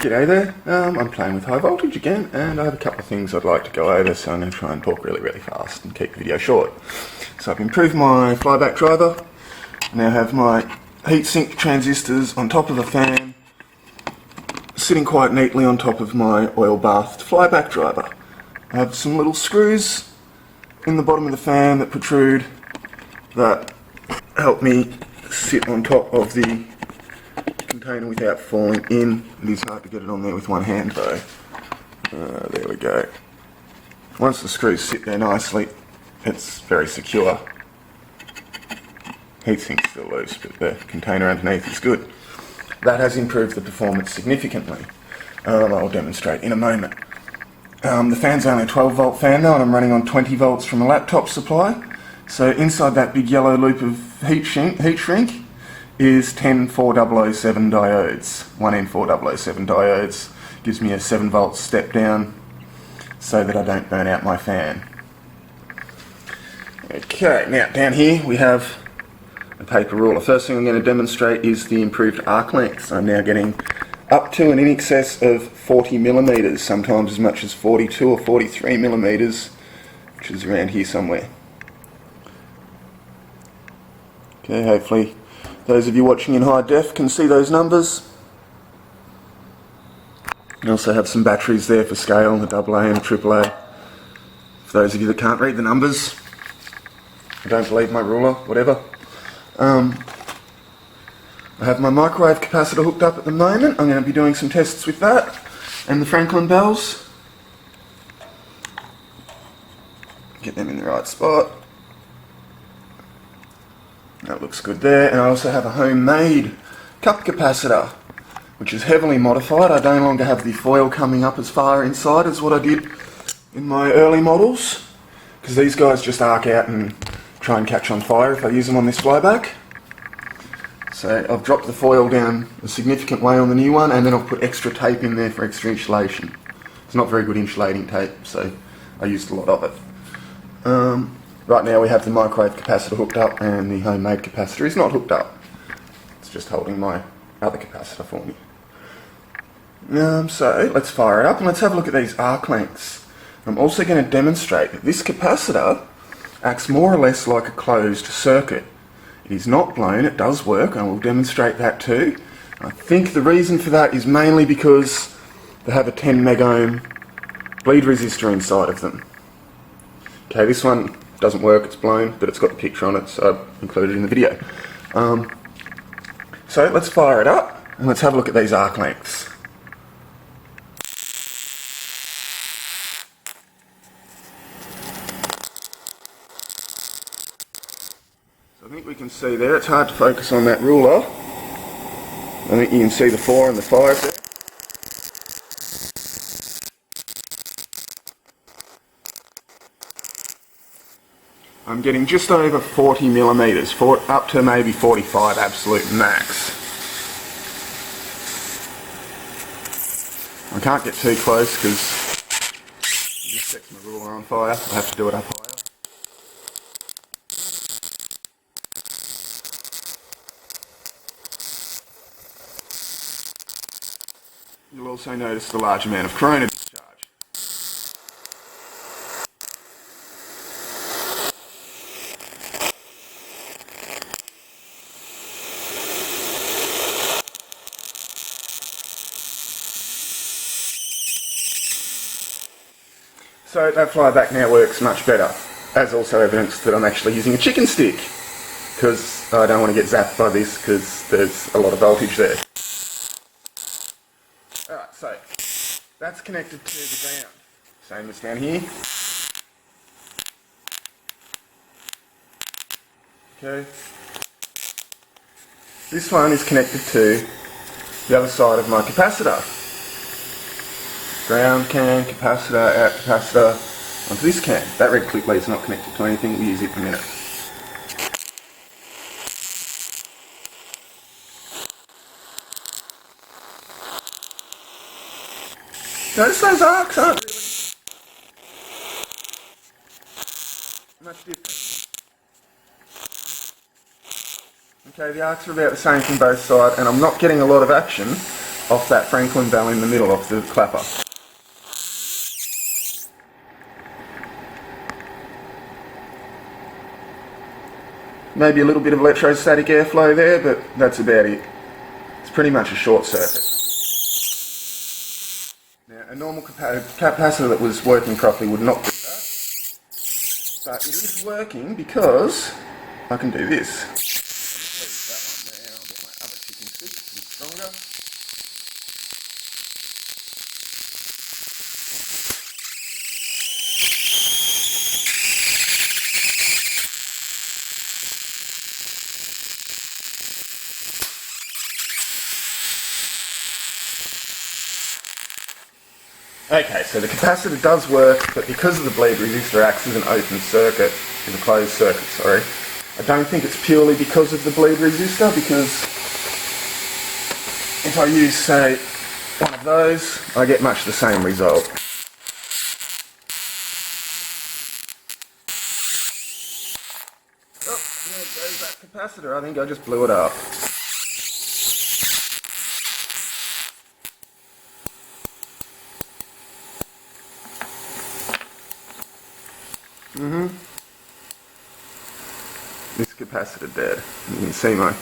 G'day there, I'm playing with high voltage again, and I have a couple of things I'd like to go over, so I'm going to try and talk really fast and keep the video short. So I've improved my flyback driver. I now have my heatsink transistors on top of a fan, sitting quite neatly on top of my oil bathed flyback driver. I have some little screws in the bottom of the fan that protrude that help me sit on top of the container without falling in. It is hard to get it on there with one hand though. There we go. Once the screws sit there nicely, it's very secure. Heatsink's still loose, but the container underneath is good. That has improved the performance significantly. I'll demonstrate in a moment. The fan's only a 12 volt fan though, and I'm running on 20 volts from a laptop supply. So inside that big yellow loop of heat shrink is 10 4007 diodes. 1N 4007 diodes gives me a 7 volt step down so that I don't burn out my fan. Okay, now down here we have a paper ruler. First thing I'm going to demonstrate is the improved arc lengths. I'm now getting up to and in excess of 40 millimeters, sometimes as much as 42 or 43 millimeters, which is around here somewhere. Okay, hopefully those of you watching in high def can see those numbers. I also have some batteries there for scale, the AA and the AAA. For those of you that can't read the numbers, I don't believe my ruler, whatever. I have my microwave capacitor hooked up at the moment. I'm going to be doing some tests with that and the Franklin bells. Get them in the right spot. That looks good there. And I also have a homemade cup capacitor, which is heavily modified. I no longer have the foil coming up as far inside as what I did in my early models, because these guys just arc out and try and catch on fire if I use them on this flyback. So I've dropped the foil down a significant way on the new one, and then I've put extra tape in there for extra insulation. It's not very good insulating tape, so I used a lot of it. Right now we have the microwave capacitor hooked up, and the homemade capacitor is not hooked up. It's just holding my other capacitor for me. So let's fire it up and let's have a look at these arc lengths. I'm also going to demonstrate that this capacitor acts more or less like a closed circuit. It is not blown, it does work, and I will demonstrate that too. I think the reason for that is mainly because they have a 10 megohm bleed resistor inside of them. Okay, this one doesn't work, it's blown, but it's got the picture on it, so I've included it in the video. So let's fire it up and let's have a look at these arc lengths. So I think we can see there, it's hard to focus on that ruler. I think you can see the 4 and the 5 there. I'm getting just over 40 millimeters, up to maybe 45 absolute max. I can't get too close because it just sets my ruler on fire. I have to do it up higher. You'll also notice the large amount of corona discharge. So that flyback now works much better, as also evidence that I'm actually using a chicken stick, because I don't want to get zapped by this because there's a lot of voltage there. Alright, so that's connected to the ground, same as down here. Okay. This one is connected to the other side of my capacitor. Ground can, capacitor, out capacitor, onto this can. That red clip lead's not connected to anything, we'll use it in a minute. Notice those arcs aren't really much different. Okay, the arcs are about the same from both sides, and I'm not getting a lot of action off that Franklin bell in the middle of the clapper. Maybe a little bit of electrostatic airflow there, but that's about it. It's pretty much a short circuit. Now, a normal capacitor that was working properly would not do that, but it is working because I can do this. That one there, I'll get my other chicken stick, a bit stronger. Okay, so the capacitor does work, but because of the bleed resistor acts as an open circuit, as a closed circuit, sorry, I don't think it's purely because of the bleed resistor, because if I use, say, one of those, I get much the same result. Oh, there goes that capacitor. I think I just blew it up. This capacitor dead. You can see my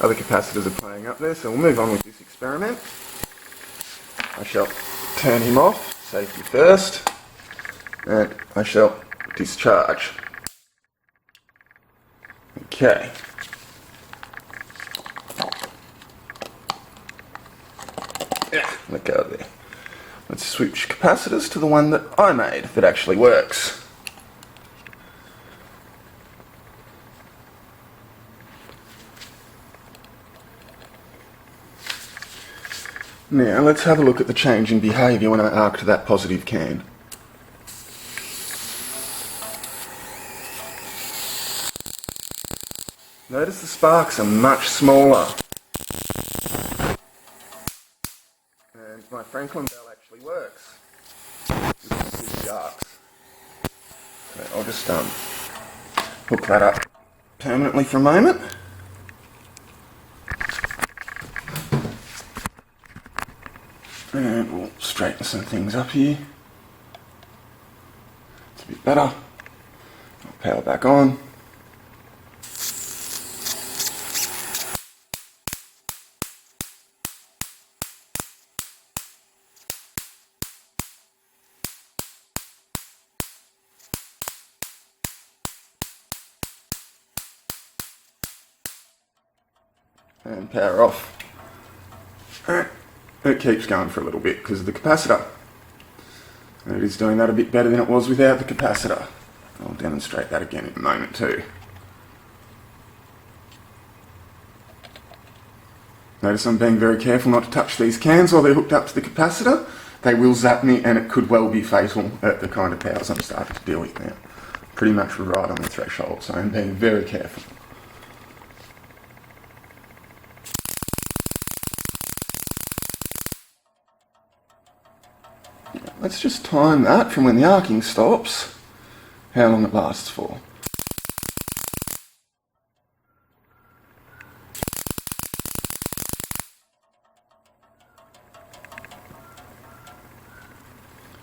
other capacitors are playing up there, so we'll move on with this experiment. I shall turn him off, safety first, and I shall discharge. Okay. Yeah, let go there. Let's switch capacitors to the one that I made that actually works. Now let's have a look at the change in behaviour when I arc to that positive can. Notice the sparks are much smaller. And my Franklin bell actually works. With the arcs. So I'll just hook that up permanently for a moment. And we'll straighten some things up here. It's a bit better. I'll power back on. And power off. Alright. It keeps going for a little bit because of the capacitor. And it is doing that a bit better than it was without the capacitor. I'll demonstrate that again in a moment too. Notice I'm being very careful not to touch these cans while they're hooked up to the capacitor. They will zap me and it could well be fatal at the kind of powers I'm starting to deal with now. Pretty much right on the threshold, so I'm being very careful. Let's just time that from when the arcing stops, how long it lasts for.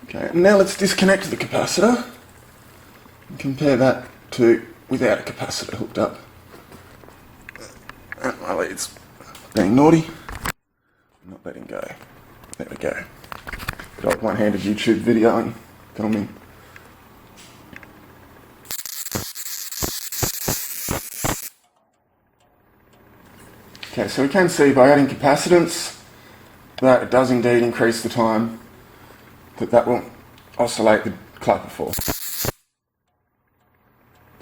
Okay, now let's disconnect the capacitor and compare that to without a capacitor hooked up. And my lead's being naughty. I'm not letting go. There we go. Good old one-handed YouTube videoing. Come in. Okay, so we can see by adding capacitance that it does indeed increase the time that will oscillate the clapper for. It's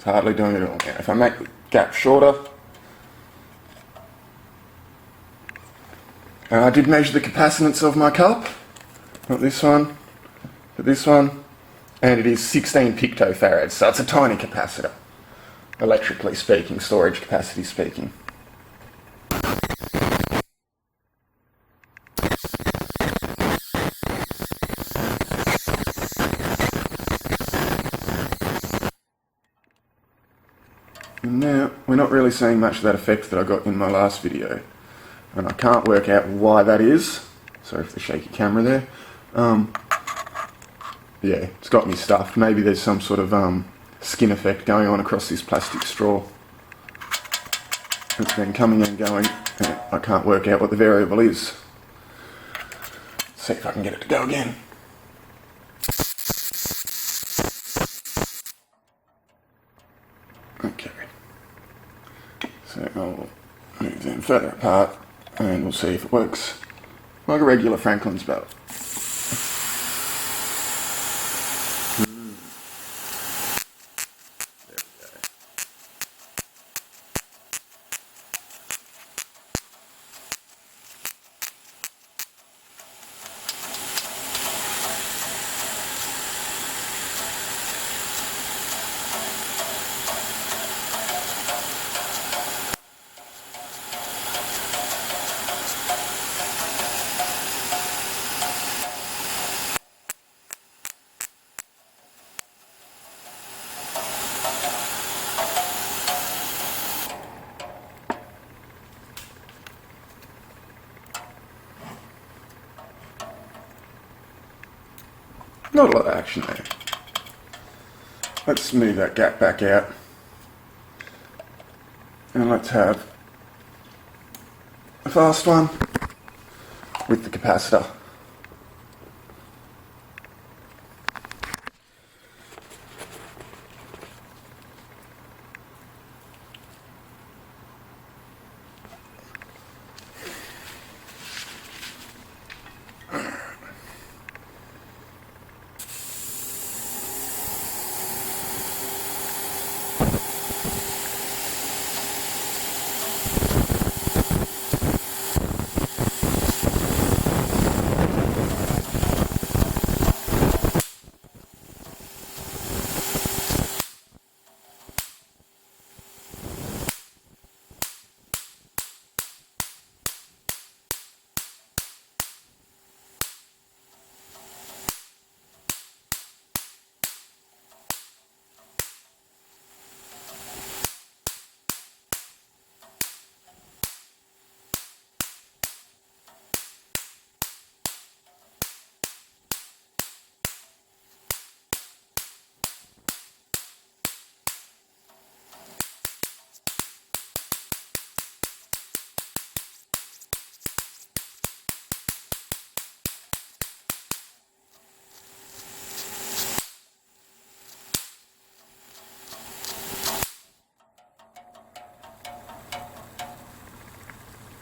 hardly doing it at all now. If I make the gap shorter, and I did measure the capacitance of my cup, not this one, but this one, and it is 16 pictofarads, so it's a tiny capacitor, electrically speaking, storage capacity speaking. And now, we're not really seeing much of that effect that I got in my last video, and I can't work out why that is. Sorry for the shaky camera there. Yeah, it's got me stuffed. Maybe there's some sort of skin effect going on across this plastic straw. It's been coming and going, and I can't work out what the variable is. See if I can get it to go again. Okay. So I'll move them further apart and we'll see if it works like a regular Franklin's belt. Not a lot of action there. Let's move that gap back out. And let's have a fast one with the capacitor.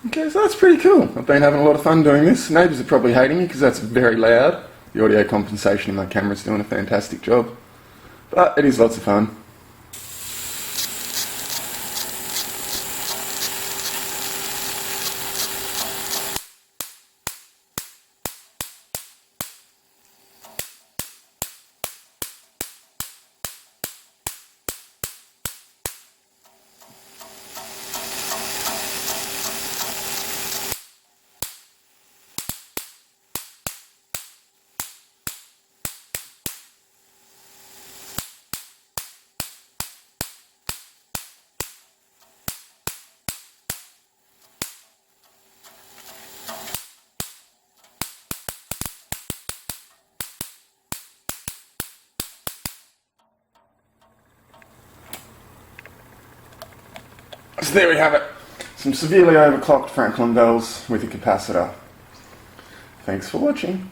Okay, so that's pretty cool. I've been having a lot of fun doing this. Neighbours are probably hating me because that's very loud. The audio compensation in my camera's doing a fantastic job. But it is lots of fun. So there we have it. Some severely overclocked Franklin bells with a capacitor. Thanks for watching.